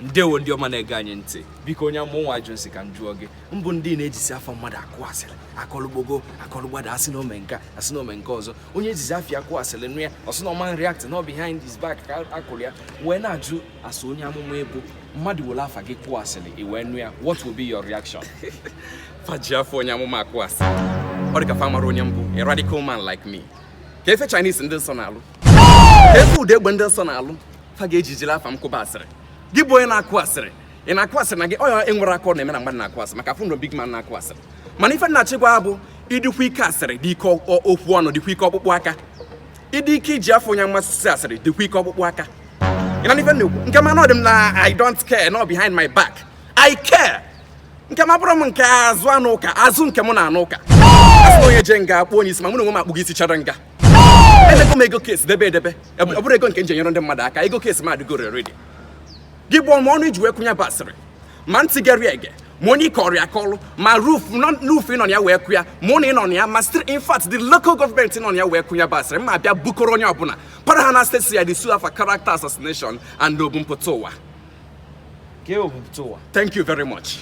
Ndewo ndio mana eganye nti. Biko nya mo wa Jones kan juo ge. Mbu ndi na ejisi afa mmadu akụ asịrị. Akọlugbogo, akọlugbada asị no menka ọzọ. Onye ejisi afia akụ asịrị nụ ya, ọsị na man react no behind his back ka akụrụ ya. We na aju aso onye amụma ebo. Mmadu wala afa gị kụ asịrị iwe nụ ya. What will be your reaction? Faji afọ onye amụma akụ asịrị. Ọ dị ka famara onye mbụ, a radical man like me. Ka efe Chinese ndị nsọ na-alụ. Ka efe ude egbe ndị nsọ na-alụ. Fa ga-ejijiri afa m kụba asịrị. Gị bụ onye na-akụ asịrị. Ị na-akụ asịrị na gị ọ enwere akọ na-eme na mmadụ na-akụ asịrị maka afụ ndụ big man na-akụ asịrị. Mana ife na-achịkwa bụ ịdịkwa ike asịrị dị ike okwu ọnụ dịkwa ike ọkpụkpụ aka. Ịdị ike iji afọ onye mmasị asịrị dịkwa ike ọkpụkpụ aka. Ị na-ife na-ekwu nke ma na ọ dị m na I don't care no behind my back. I care. Nke ma bụrụ m nke azụ anụ ụka azụ nke mụ na anụ ụka. Asị onye je nga akpụ onye isi ma mụ na onwe m akpụghị isi chara nga. Emego m ego case debe edebe. Ọ bụrụ ego nke njenyere ndị mmadụ aka ego case m adịgoro ready. Gị bụ ọnụ iji wee kwụnya basịrị ma ntị gere ege ma onye ike ọrịa kọlụ ma roof ịnọ ya wee kwụya ma ụnụ ịnọ ya ma in fact the local government ịnọ ya wee kwụnya basịrị ma abịa bukọrọ onye ọbụla para ha na steeti ya dị sue for character assassination and obumpụta ụwa. Ke obumpụta ụwa. Thank you very much.